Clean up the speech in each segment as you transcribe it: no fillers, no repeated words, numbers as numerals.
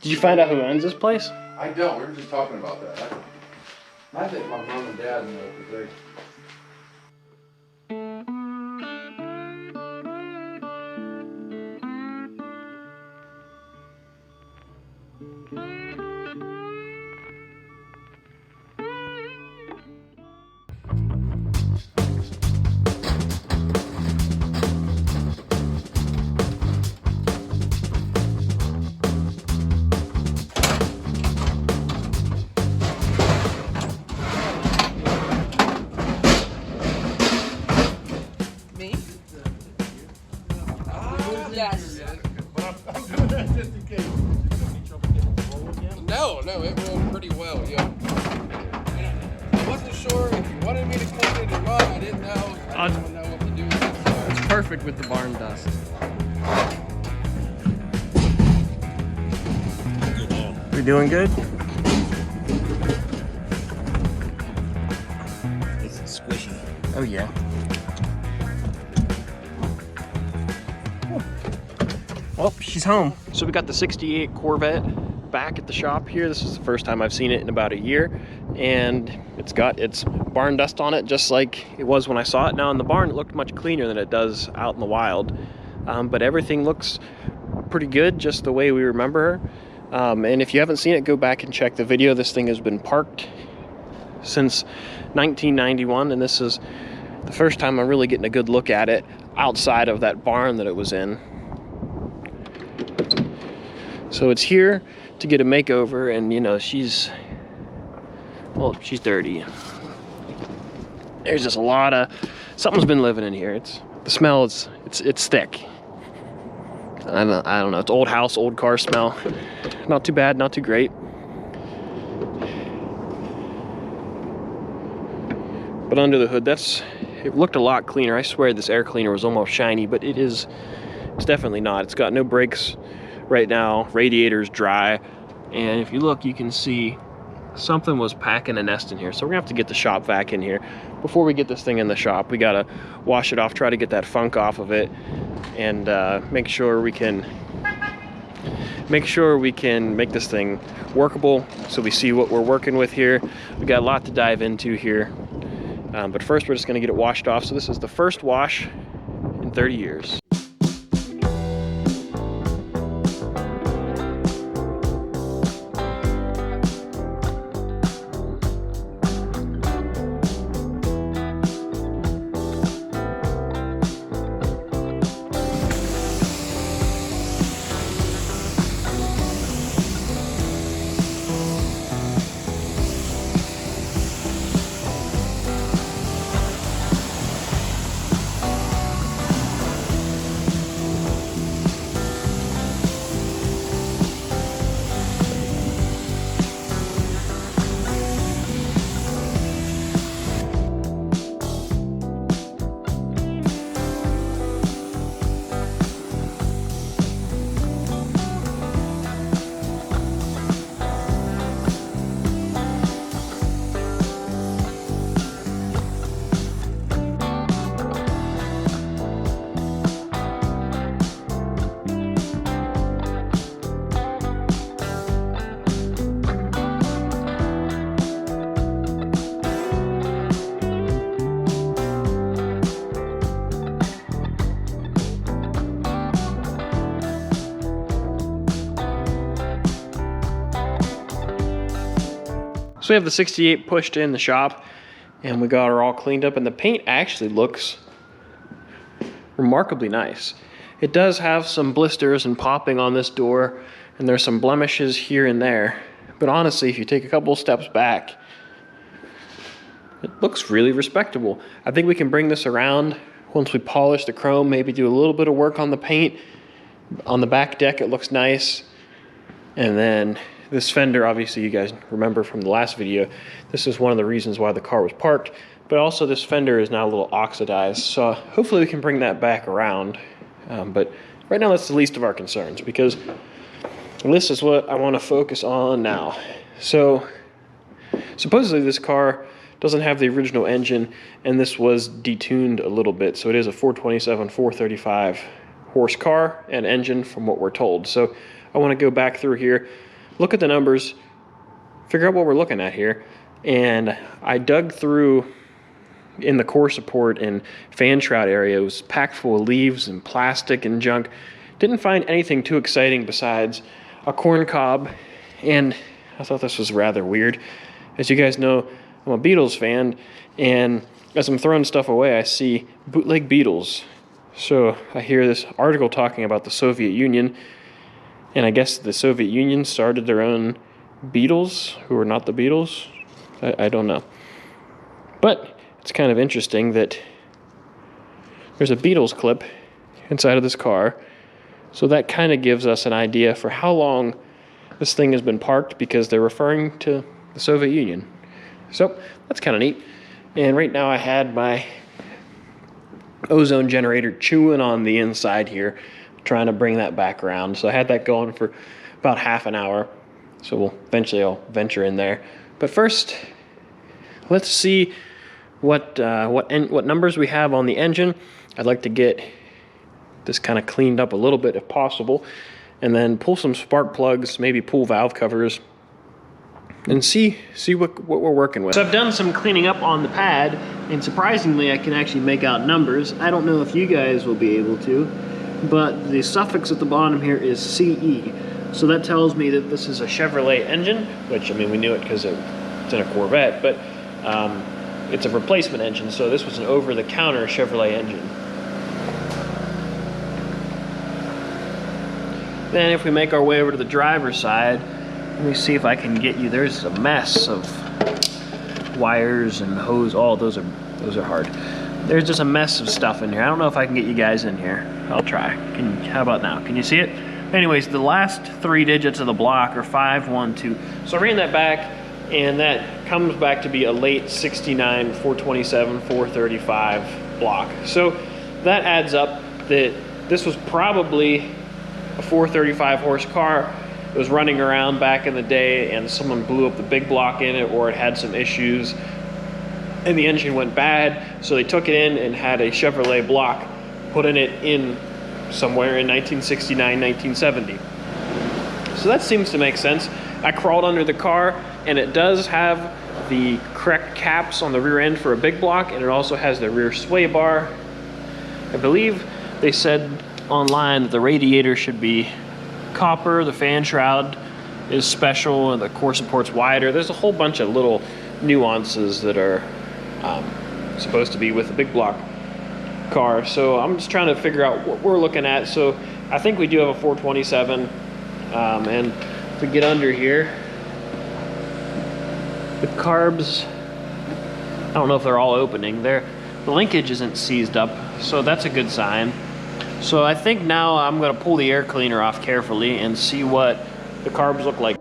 Did you find out who owns this place? I don't. We were just talking about that. I think my mom and dad know because they. Yes. But I'm doing that just in case. No, it rolled pretty well, yeah. I wasn't sure if you wanted me to clean it or not. I didn't know. I didn't know what to do with it. So. It's perfect with the barn dust. We doing good? It's squishy. Oh yeah. Well, she's home. So we got the 68 Corvette back at the shop here. This is the first time I've seen it in about a year. And it's got its barn dust on it just like it was when I saw it. Now in the barn, it looked much cleaner than it does out in the wild. But everything looks pretty good, just the way we remember her. And if you haven't seen it, go back and check the video. This thing has been parked since 1991. And this is the first time I'm really getting a good look at it outside of that barn that it was in. So it's here to get a makeover, and you know, she's dirty. There's just a lot of, something's been living in here. The smell is, it's thick. I don't know, it's old house, old car smell. Not too bad, not too great. But under the hood, it looked a lot cleaner. I swear this air cleaner was almost shiny, but it's definitely not. It's got no brakes right now, radiator's dry, and if you look, you can see something was packing a nest in here. So we're gonna have to get the shop vac in here. Before we get this thing in the shop, we gotta wash it off, try to get that funk off of it, and make sure we can make this thing workable, so we see what we're working with here. We got a lot to dive into here, but first we're just gonna get it washed off. So this is the first wash in 30 years. So we have the 68 pushed in the shop, and we got her all cleaned up, and the paint actually looks remarkably nice. It does have some blisters and popping on this door, and there's some blemishes here and there. But honestly, if you take a couple steps back, it looks really respectable. I think we can bring this around once we polish the chrome, maybe do a little bit of work on the paint. On the back deck, it looks nice. And then this fender, obviously you guys remember from the last video, this is one of the reasons why the car was parked, but also this fender is now a little oxidized, so hopefully we can bring that back around. But right now that's the least of our concerns, because this is what I want to focus on now. So supposedly this car doesn't have the original engine, and this was detuned a little bit, so it is a 427, 435 horse car and engine from what we're told. So I want to go back through here, look at the numbers, figure out what we're looking at here. And I dug through in the core support and fan shroud area. It was packed full of leaves and plastic and junk. Didn't find anything too exciting besides a corn cob, and I thought this was rather weird. As you guys know, I'm a Beatles fan, and as I'm throwing stuff away, I see bootleg Beatles. So I hear this article talking about the Soviet Union, and I guess the Soviet Union started their own Beatles, who are not the Beatles. I don't know. But it's kind of interesting that there's a Beatles clip inside of this car. So that kind of gives us an idea for how long this thing has been parked, because they're referring to the Soviet Union. So that's kind of neat. And right now I had my ozone generator chewing on the inside here, trying to bring that back around. So I had that going for about half an hour. So eventually I'll venture in there. But first, let's see what numbers we have on the engine. I'd like to get this kind of cleaned up a little bit if possible, and then pull some spark plugs, maybe pull valve covers, and see what we're working with. So I've done some cleaning up on the pad, and surprisingly I can actually make out numbers. I don't know if you guys will be able to, but the suffix at the bottom here is CE. So that tells me that this is a Chevrolet engine, which, I mean, we knew it because it's in a Corvette, but it's a replacement engine, so this was an over-the-counter Chevrolet engine. Then if we make our way over to the driver's side, let me see if I can get you, there's a mess of wires and hose. Oh, those are hard. There's just a mess of stuff in here. I don't know if I can get you guys in here. I'll try. How about now? Can you see it? Anyways, the last 3 digits of the block are 512. So I ran that back, and that comes back to be a late 69, 427, 435 block. So that adds up that this was probably a 435 horse car. It was running around back in the day, and someone blew up the big block in it, or it had some issues and the engine went bad, so they took it in and had a Chevrolet block put in it in somewhere in 1969, 1970. So that seems to make sense. I crawled under the car, and it does have the correct caps on the rear end for a big block, and it also has the rear sway bar. I believe they said online that the radiator should be copper, the fan shroud is special, and the core support's wider. There's a whole bunch of little nuances that are supposed to be with a big block car. So I'm just trying to figure out what we're looking at. So I think we do have a 427, and if we get under here, the carbs, I don't know if they're all opening. The linkage isn't seized up, so that's a good sign. So I think now I'm going to pull the air cleaner off carefully and see what the carbs look like.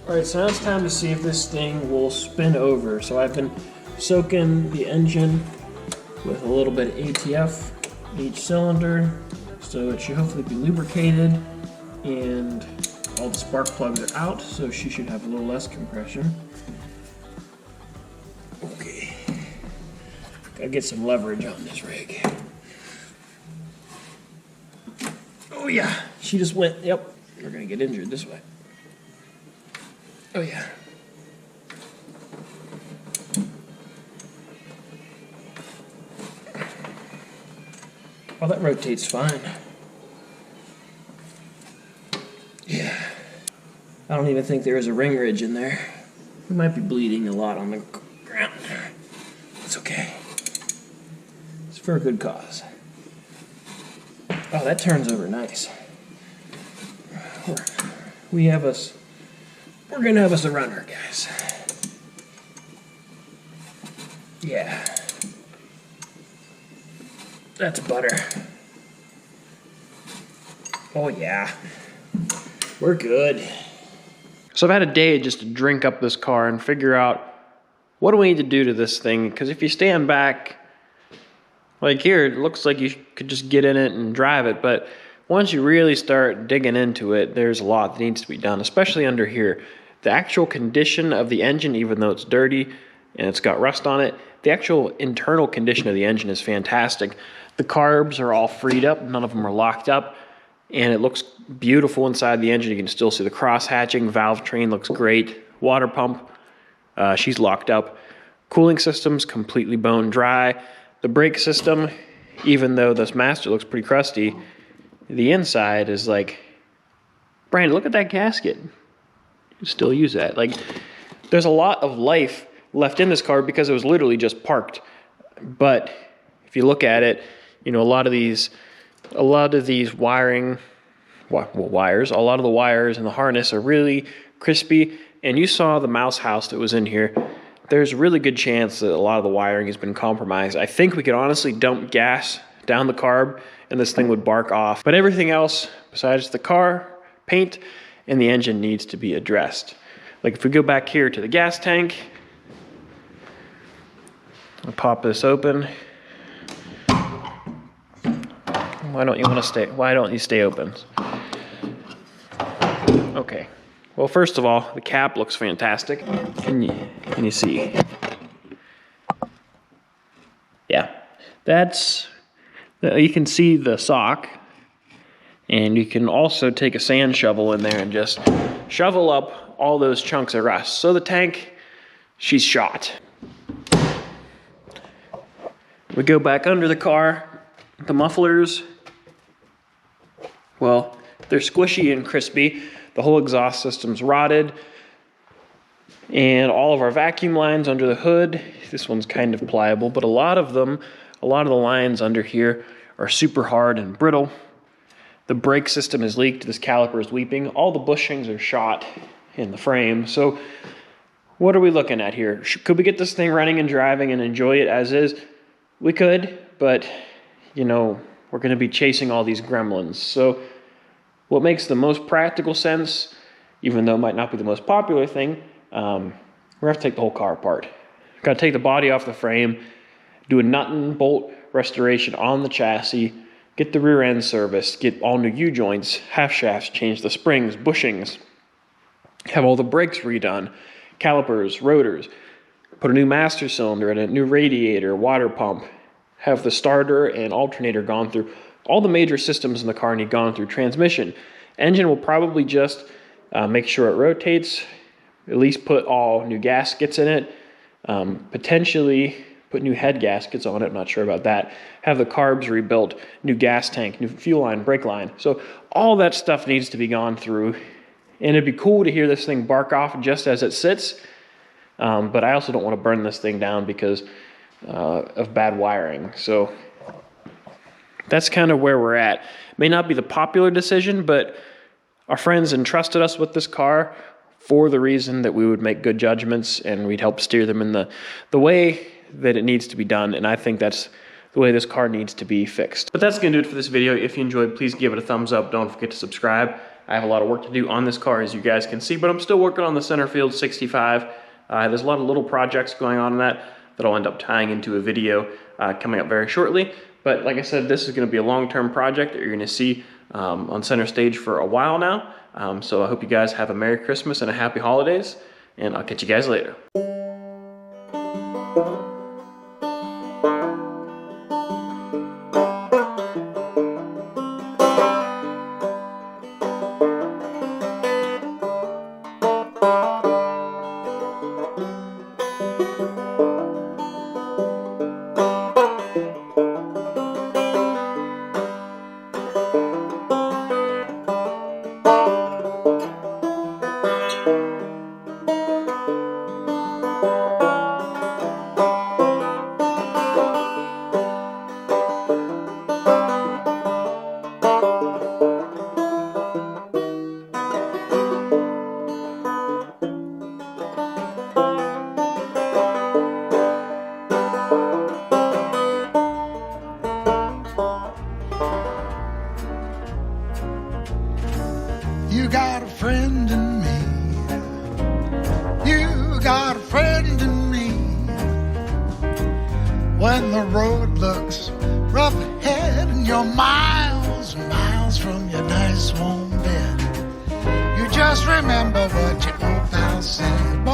Alright, so now it's time to see if this thing will spin over. So I've been soaking the engine with a little bit of ATF in each cylinder, so it should hopefully be lubricated, and all the spark plugs are out, so she should have a little less compression. Okay, gotta get some leverage on this rig. Oh yeah, she just went, yep, we're gonna get injured this way. Oh yeah. Oh, that rotates fine. Yeah. I don't even think there is a ring ridge in there. We might be bleeding a lot on the ground. It's okay. It's for a good cause. Oh, that turns over nice. We're gonna have us a runner, guys. Yeah. That's butter. Oh yeah. We're good. So I've had a day just to drink up this car and figure out what do we need to do to this thing. Because if you stand back, like here, it looks like you could just get in it and drive it. But once you really start digging into it, there's a lot that needs to be done, especially under here. The actual condition of the engine, even though it's dirty and it's got rust on it, the actual internal condition of the engine is fantastic. The carbs are all freed up, none of them are locked up. And it looks beautiful inside the engine. You can still see the cross hatching. Valve train looks great. Water pump, she's locked up. Cooling system's completely bone dry. The brake system, even though this master looks pretty crusty, the inside is like, Brandon, look at that gasket. You still use that. Like, there's a lot of life left in this car because it was literally just parked. But if you look at it, you know, a lot of these wiring, wires, a lot of the wires and the harness are really crispy. And you saw the mouse house that was in here. There's a really good chance that a lot of the wiring has been compromised. I think we could honestly dump gas down the carb and this thing would bark off. But everything else besides the car, paint, and the engine needs to be addressed. Like if we go back here to the gas tank, I'll pop this open. Why don't you stay open? Okay. Well, first of all, the cap looks fantastic. Can you see? Yeah. You can see the sock. And you can also take a sand shovel in there and just shovel up all those chunks of rust. So the tank, she's shot. We go back under the car. The mufflers, well, they're squishy and crispy. The whole exhaust system's rotted. And all of our vacuum lines under the hood, this one's kind of pliable, but a lot of the lines under here are super hard and brittle. The brake system is leaked, this caliper is weeping. All the bushings are shot in the frame. So what are we looking at here? Could we get this thing running and driving and enjoy it as is? We could, but you know, we're gonna be chasing all these gremlins. So what makes the most practical sense, even though it might not be the most popular thing, we're gonna have to take the whole car apart. Gotta take the body off the frame, do a nut and bolt restoration on the chassis, get the rear end serviced, get all new U-joints, half shafts, change the springs, bushings, have all the brakes redone, calipers, rotors, put a new master cylinder in it, new radiator, water pump, have the starter and alternator gone through. All the major systems in the car need gone through. Transmission. Engine will probably just make sure it rotates, at least put all new gaskets in it, potentially put new head gaskets on it, I'm not sure about that. Have the carbs rebuilt, new gas tank, new fuel line, brake line. So all that stuff needs to be gone through. And it'd be cool to hear this thing bark off just as it sits. But I also don't want to burn this thing down because of bad wiring. So that's kind of where we're at. May not be the popular decision, but our friends entrusted us with this car for the reason that we would make good judgments and we'd help steer them in the way that it needs to be done. And I think that's the way this car needs to be fixed. But that's gonna do it for this video. If you enjoyed, please give it a thumbs up. Don't forget to subscribe. I have a lot of work to do on this car, as you guys can see, but I'm still working on the center field 65. There's a lot of little projects going on in that I'll end up tying into a video coming up very shortly. But like I said, this is gonna be a long-term project that you're gonna see on center stage for a while now. So I hope you guys have a Merry Christmas and a Happy Holidays, and I'll catch you guys later. You got a friend in me. When the road looks rough ahead and you're miles and miles from your nice warm bed, you just remember what your old pal said.